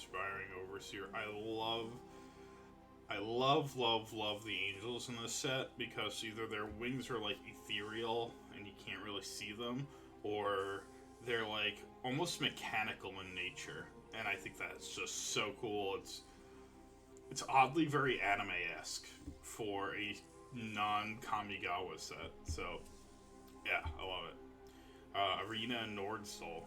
Inspiring Overseer. I love the angels in this set because either their wings are like ethereal and you can't really see them, or they're like almost mechanical in nature, and I think that's just so cool. It's oddly very anime-esque for a non-Kamigawa set, so yeah, I love it. Arena and Nordstall.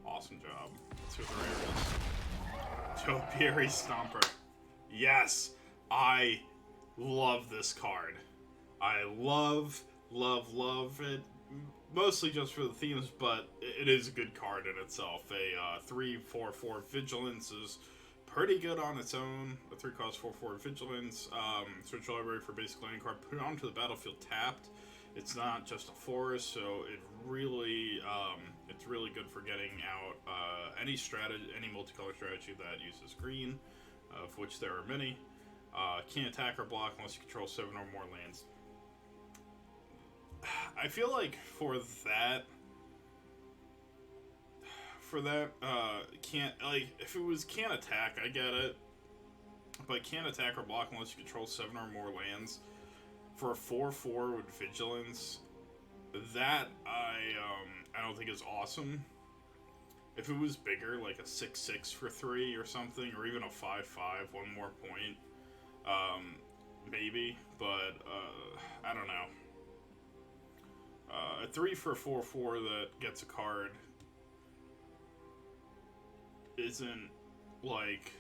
Awesome job. Let's see what the rare is. Joe Perry Stomper. Yes! I love this card. I love it. Mostly just for the themes, but it is a good card in itself. A 3/4/4 Vigilance is pretty good on its own. A 3-cost 4/4 Vigilance. Search your library for basic landing card. Put it onto the battlefield tapped. It's not just a forest, so it's really good for getting out any multicolor strategy that uses green, of which there are many. Can't attack or block unless you control 7 or more lands. I feel like for that, can't, like, if it was can't attack, I get it, but can't attack or block unless you control 7 or more lands. For a 4/4 with Vigilance, that I don't think is awesome. If it was bigger, like a 6/6 for 3 or something, or even a 5/5, one more point, maybe. But I don't know. A 3 for 4/4 that gets a card isn't like.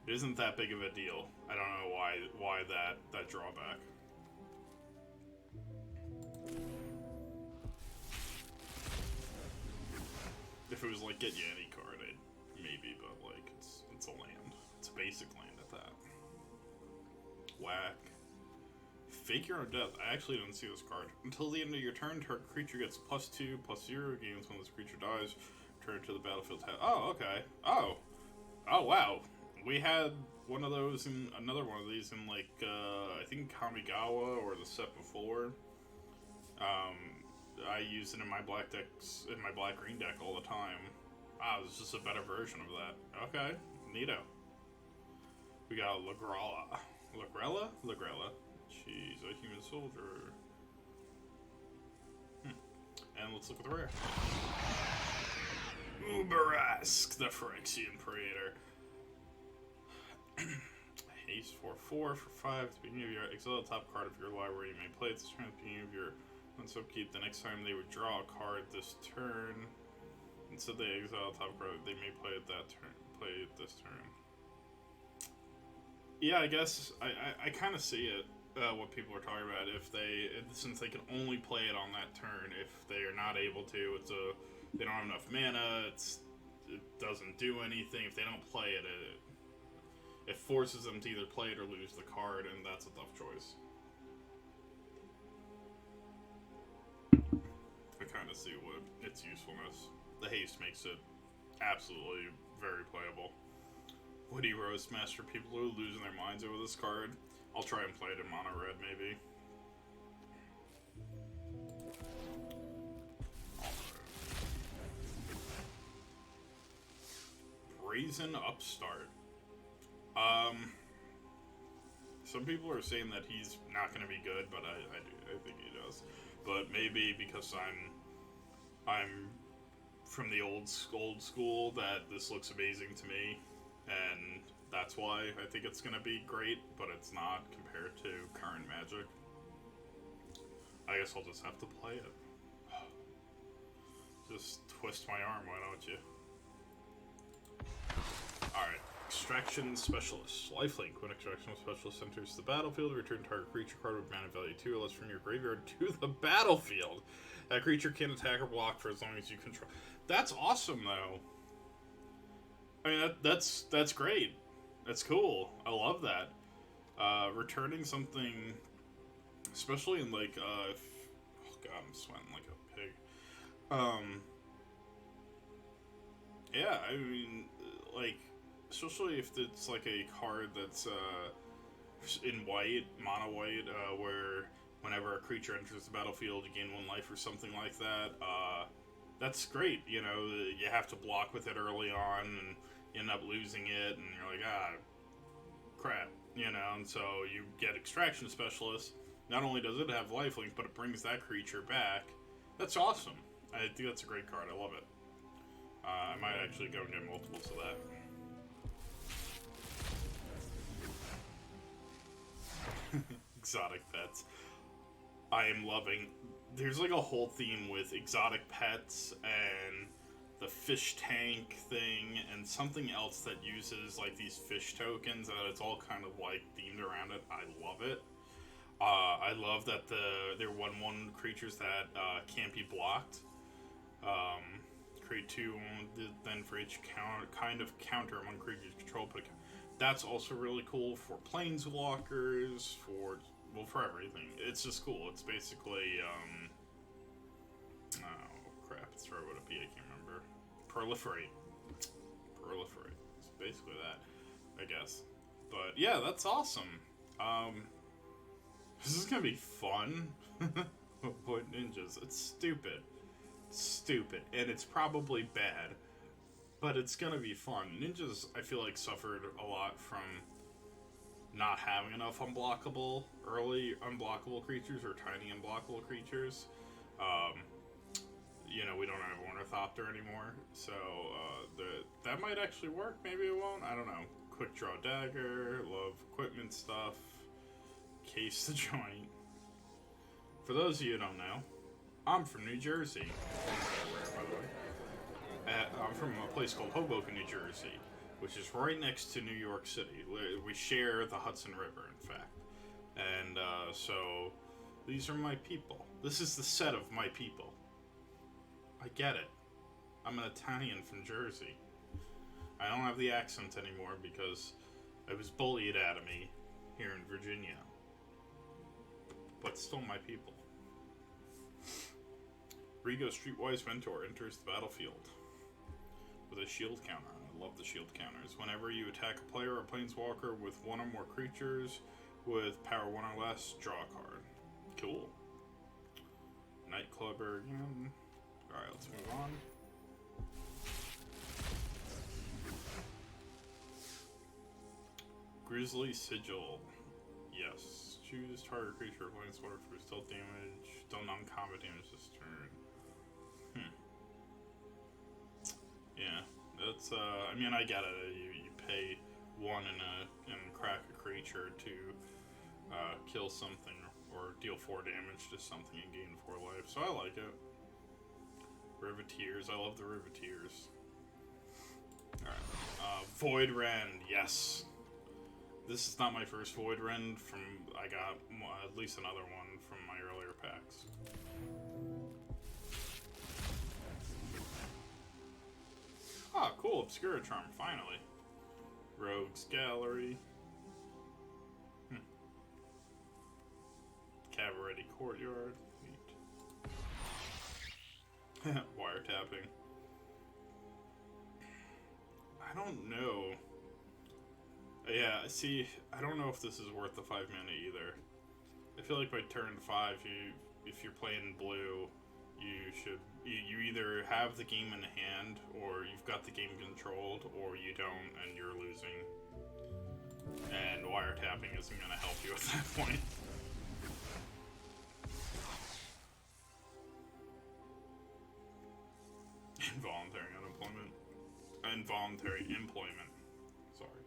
It isn't that big of a deal. I don't know why that drawback. If it was like get you any card, maybe, but like it's a land. It's a basic land at that. Whack. Fake your own death. I actually didn't see this card. Until the end of your turn, target creature gets +2/+0 gains when this creature dies. Return to the battlefield. Oh, okay. Oh wow. We had one of those in another one of these in like I think Kamigawa or the set before. I use it in my black green deck all the time. This is a better version of that. Okay, neato. We got Lagrella. She's a human soldier. And let's look at the rare. Uberask, the Phyrexian Praetor. Haste 4/4 for 5. At the beginning of your exile the top card of your library. You may play it this turn at the beginning of your upkeep. The next time they would draw a card this turn. Instead they exile the top card. They may play it this turn. Yeah, I guess I kind of see it. What people are talking about. Since they can only play it on that turn, if they are not able to, they don't have enough mana. It doesn't do anything. If they don't play it, it forces them to either play it or lose the card, and that's a tough choice. I kind of see what its usefulness. The haste makes it absolutely very playable. Woody Roastmaster, people are losing their minds over this card. I'll try and play it in mono red, maybe. Brazen Upstart. Some people are saying that he's not going to be good, but I think he does. But maybe because I'm from the old school that this looks amazing to me, and that's why I think it's going to be great, but it's not compared to current Magic. I guess I'll just have to play it. Just twist my arm, why don't you? Alright. Extraction Specialist. Lifelink. When Extraction Specialist enters the battlefield, return target creature card with mana value 2 or less from your graveyard to the battlefield. That creature can attack or block for as long as you control. That's awesome, though. I mean, that's great. That's cool. I love that. Returning something, especially in like, oh god, I'm sweating like a pig. Yeah, I mean, like, especially if it's like a card that's in white, mono white, where whenever a creature enters the battlefield, you gain 1 life or something like that. that's great. You know, you have to block with it early on, and you end up losing it, and you're like, crap, you know. And so you get Extraction Specialist. Not only does it have lifelink, but it brings that creature back. That's awesome. I think that's a great card. I love it. I might actually go and get multiples of that. Exotic pets. I am loving. There's like a whole theme with exotic pets and the fish tank thing and something else that uses like these fish tokens, and it's all kind of like themed around it. I love it. I love that they're 1/1 creatures that can't be blocked. Create 2, then for each kind of counter among creatures controlled. That's also really cool for planeswalkers, for everything. It's just cool. It's basically, oh crap, it's right what a P, I can't remember. Proliferate. It's basically that, I guess. But yeah, that's awesome. This is gonna be fun. What ninjas? It's stupid, and it's probably bad, but it's gonna be fun. Ninjas, I feel like, suffered a lot from not having enough early unblockable creatures or tiny unblockable creatures. You know, we don't have Ornithopter anymore, so that might actually work. Maybe it won't. I don't know. Quick Draw Dagger, love equipment stuff, Case the Joint. For those of you who don't know, I'm from New Jersey. By the way, I'm from a place called Hoboken, New Jersey, which is right next to New York City. We share the Hudson River, in fact. And so these are my people. This is the set of my people. I get it. I'm an Italian from Jersey. I don't have the accent anymore because it was bullied out of me here in Virginia. But still my people. Rigo Streetwise Mentor enters the battlefield with a shield counter. I love the shield counters. Whenever you attack a player or planeswalker with one or more creatures with power 1 or less, draw a card. Cool. Nightclubber again. Alright, let's move on. Grizzly Sigil. Yes. Choose target creature or planeswalker for stealth damage. Deal non-combat damage this turn. Yeah, that's, I mean, I get it. You pay 1 and crack a creature to kill something or deal 4 damage to something and gain 4 life, so I like it. Riveteers, I love the Riveteers. Alright, Void Rend, yes. This is not my first Void Rend from, I got at least another one from my earlier packs. Ah, cool, Obscura Charm, finally. Rogue's Gallery. Cavalry Courtyard. Neat. Wiretapping. I don't know. Yeah, see, I don't know if this is worth the 5 mana either. I feel like by turn 5, if you're playing blue, you either have the game in hand, or you've got the game controlled, or you don't, and you're losing. And wiretapping isn't going to help you at that point. Involuntary employment. Sorry.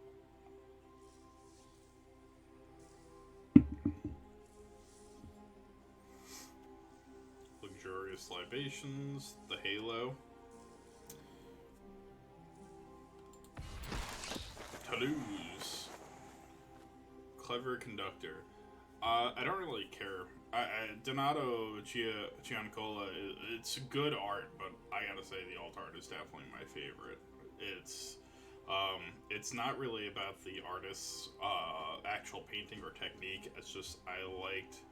Luxurious Libations, the Halo. Toulouse. Clever Conductor. I don't really care. Donato Giancola, it's good art, but I gotta say the alt art is definitely my favorite. It's not really about the artist's actual painting or technique. It's just I liked.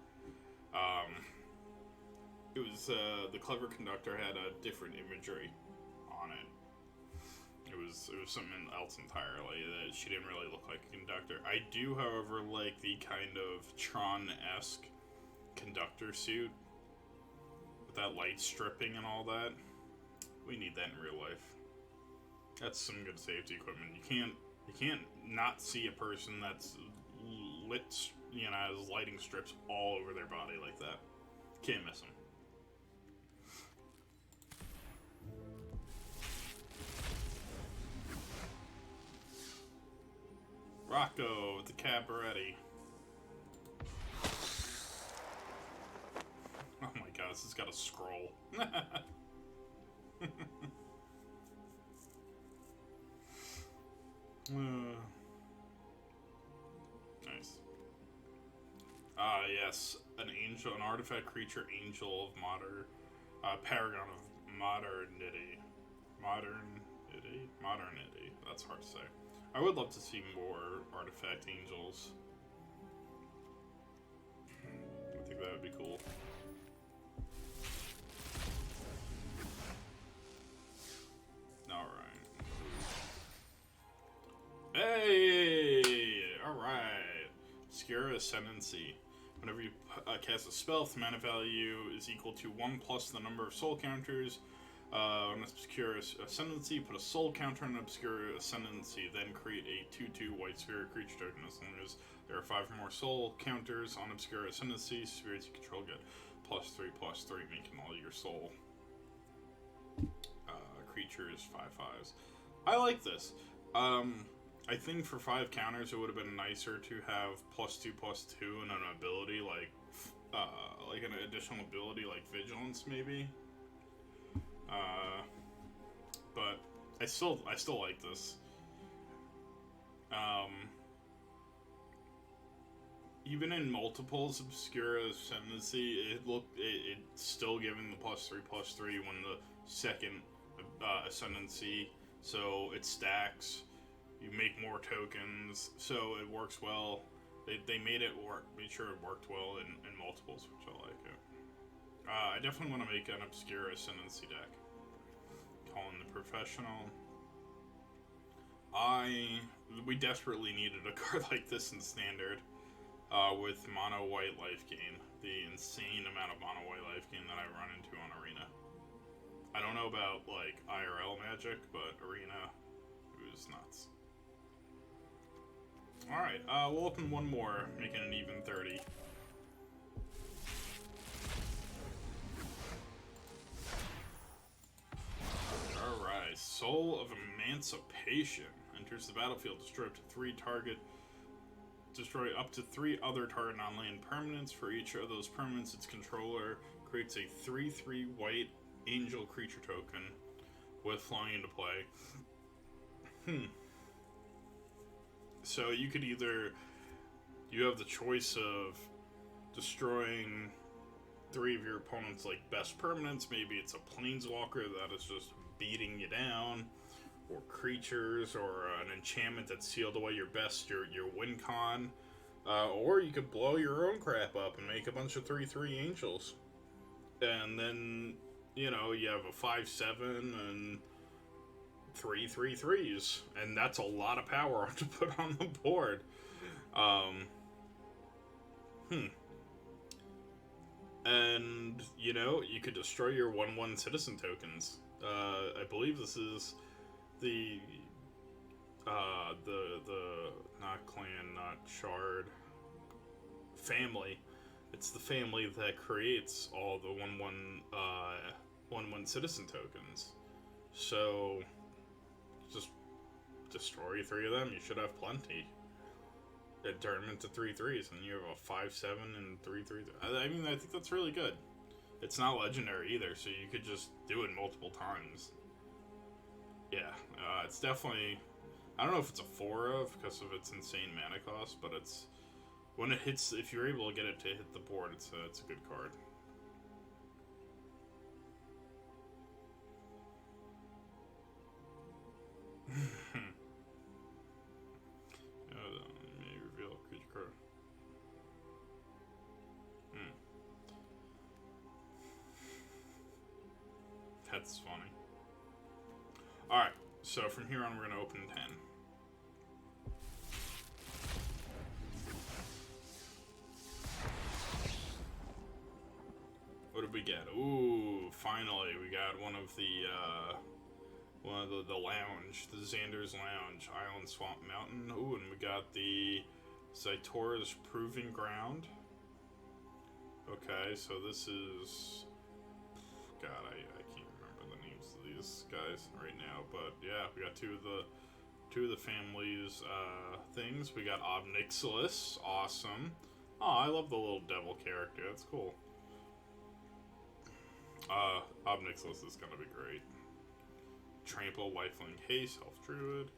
It was the Clever Conductor had a different imagery on it. It was something else entirely. That she didn't really look like a conductor. I do, however, like the kind of Tron-esque conductor suit with that light stripping and all that. We need that in real life. That's some good safety equipment. You can't not see a person that's lit, has lighting strips all over their body like that. Can't miss them. Rocco with the Cabaretti. Oh my god, this has got a scroll. Nice. Yes. An angel, an artifact creature, angel of paragon of modernity. Modernity. That's hard to say. I would love to see more artifact angels. I think that would be cool. Alright. Hey! Alright. Obscure Ascendancy. Whenever you cast a spell, if the mana value is equal to 1 plus the number of soul counters, on Obscure Ascendancy, put a soul counter on Obscure Ascendancy, then create a 2/2 white spirit creature token. As long as there are 5 or more soul counters on Obscure Ascendancy, spirits you control get +3/+3, making all your soul creatures 5/5s. I like this. I think for 5 counters, it would have been nicer to have +2/+2 and an ability like an additional ability like Vigilance, maybe. But I still like this. Even in multiples, Obscure Ascendancy, it's still giving the +3/+3 when the second Ascendancy, so it stacks. You make more tokens, so it works well. They made sure it worked well in multiples, which I like it. I definitely want to make an Obscure Ascendancy deck. Calling the Professional. We desperately needed a card like this in Standard, with mono white life gain. The insane amount of mono white life gain that I run into on Arena. I don't know about like IRL Magic, but Arena, it was nuts. Alright, we'll open one more, making an even 30. Alright, Soul of Emancipation. Enters the battlefield, destroy up to 3 other target non-land permanents. For each of those permanents, its controller creates a 3/3 white angel creature token with flying into play. So you could you have the choice of destroying 3 of your opponent's like best permanents. Maybe it's a planeswalker that is just beating you down, or creatures, or an enchantment that sealed away your win con. Or you could blow your own crap up and make a bunch of 3/3 angels. And then, you have a 5/7 and 3/3/3s, and that's a lot of power to put on the board. And you could destroy your 1/1 citizen tokens. I believe this is the not clan, not shard family. It's the family that creates all the 1/1 citizen tokens. So just destroy 3 of them. You should have plenty. And turn them into 3/3s, and you have a 5/7 and 3/3. I mean, I think that's really good. It's not legendary either, so you could just do it multiple times. Yeah, it's definitely. I don't know if it's a 4 of because of its insane mana cost, but it's when it hits. If you're able to get it to hit the board, it's a good card. May reveal creature card. That's funny. Alright, so from here on we're going to open 10. What did we get? Ooh, finally, we got one of the one of the lounge, the Xander's Lounge, Island Swamp Mountain. Ooh, and we got the Zaitora's Proving Ground. Okay, so this is... God, I can't remember the names of these guys right now, but yeah, we got two of the family's things. We got Obnixilis, awesome. Oh, I love the little devil character, that's cool. Obnixilis is gonna be great. Trample, Lifelink Haste, Health Druid.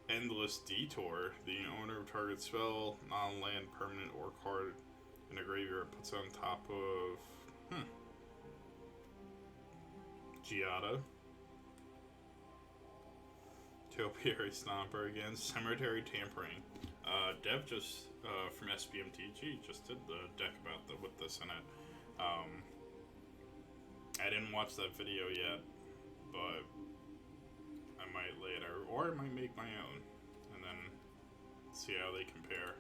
Endless Detour. The owner of target spell, non-land, permanent, or card in a graveyard puts on top of... Giada. Topiary Stomper again. Cemetery Tampering. Dev just, from SBMTG, just did the deck with this in it. I didn't watch that video yet, but I might later, or I might make my own, and then see how they compare.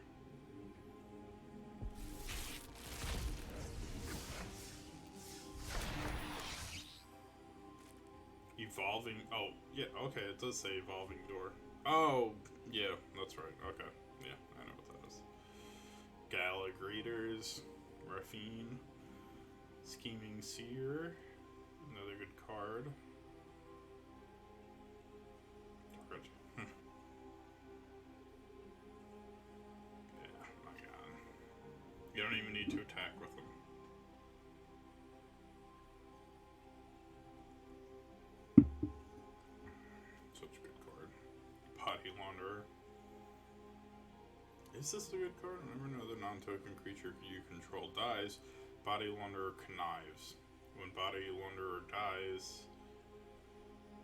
Evolving, oh, yeah, okay, it does say Evolving Door. Oh, yeah, that's right, okay, yeah, I know what that is. Gala Greeters, Raffine, Scheming Seer, another good card. Target. Yeah, my god. You don't even need to attack with them. Such a good card. Body Launderer. Is this a good card? Whenever another non-token creature you control dies, Body Launderer connives. When Body Launderer dies,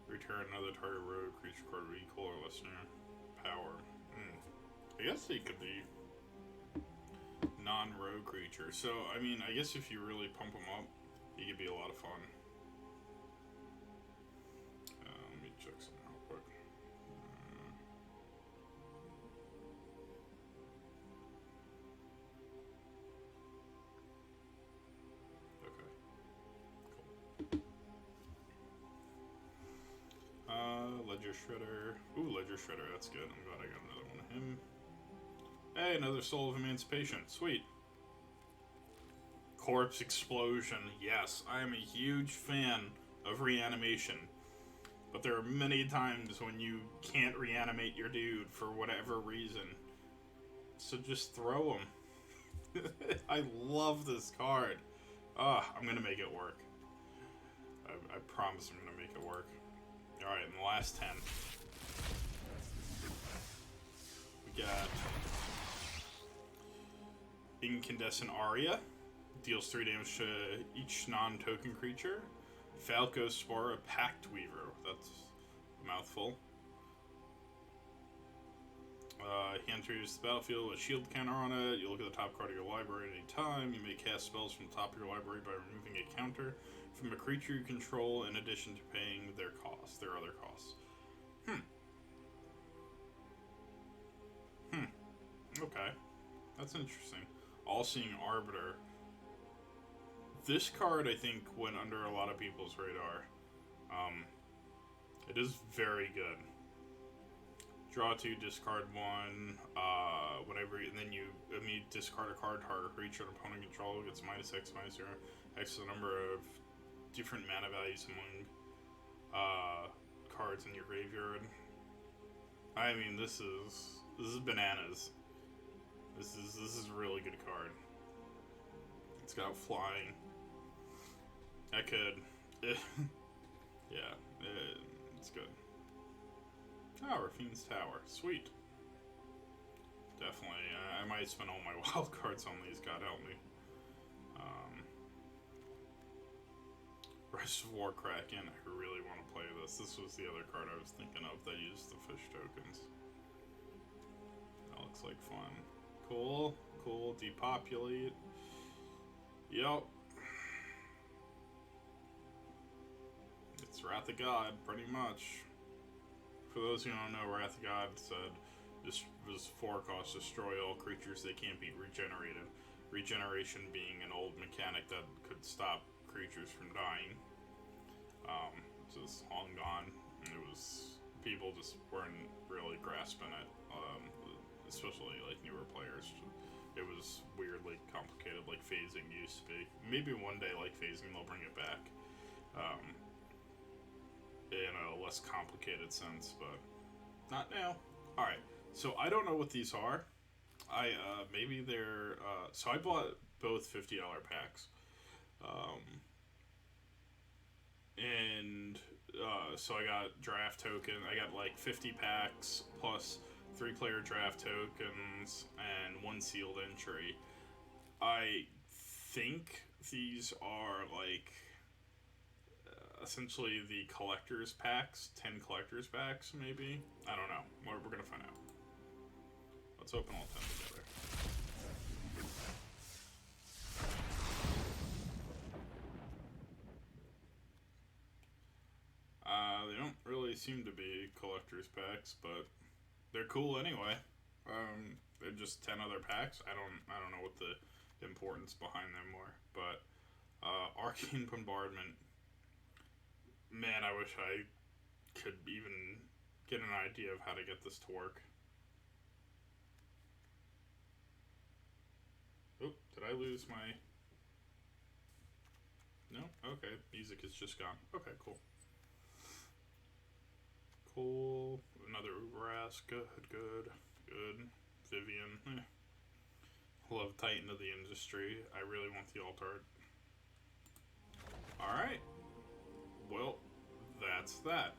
return another target rogue creature card with equal or less power. I guess they could be non-rogue creature. So, I mean, I guess if you really pump them up, it could be a lot of fun. Let me check something real quick. Okay. Cool. Ledger Shredder. Ooh, Ledger Shredder, that's good. I'm glad I got another one of him. Hey, another Soul of Emancipation. Sweet. Corpse Explosion. Yes, I am a huge fan of reanimation. But there are many times when you can't reanimate your dude for whatever reason. So just throw him. I love this card. I'm gonna make it work. I promise I'm gonna make it work. Alright, in the last 10. We got Incandescent Aria. Deals 3 damage to each non-token creature. Falco Spora, Pact Weaver. That's a mouthful. He enters the battlefield with a shield counter on it. You look at the top card of your library at any time. You may cast spells from the top of your library by removing a counter from a creature you control in addition to paying their other costs. Okay. That's interesting. All-Seeing Arbiter. This card, I think, went under a lot of people's radar. It is very good. Draw 2, discard 1, and then you immediately discard a card, target creature, an opponent control gets -X, -0, X the number of different mana values among cards in your graveyard. I mean, this is bananas. This is a really good card. It's got flying. I could, yeah, it's good. Oh, Raffine's Tower, sweet. Definitely, I might spend all my wild cards on these. God help me. Reservoir Kraken. I really want to play this. This was the other card I was thinking of that used the fish tokens. That looks like fun. Cool. Depopulate. Yep. It's Wrath of God, pretty much. For those who don't know, Wrath of God said this was 4-cost, destroy all creatures that can't be regenerated. Regeneration being an old mechanic that could stop creatures from dying. This is long gone, and it people just weren't really grasping it, especially like newer players. It was weirdly complicated, like phasing used to be. Maybe one day, like phasing, they'll bring it back in a less complicated sense, but not now. All right, so I don't know what these are. Maybe they're so I bought both $50 packs, um, and so I got draft token. I got like 50 packs plus 3-player draft tokens and 1 sealed entry. I think these are like essentially the collector's packs, 10 collector's packs, maybe. I don't know. We're gonna find out. Let's open all 10 together. They don't really seem to be collector's packs, but they're cool anyway. They're just 10 other packs. I don't know what the importance behind them were, but Arcane Bombardment. Man, I wish I could even get an idea of how to get this to work. Oh, did I lose my... No? Okay, music is just gone. Okay, cool. Cool. Another Uberas. Good. Vivian. Love Titan of the Industry. I really want the alt art. Alright. Well, that's that.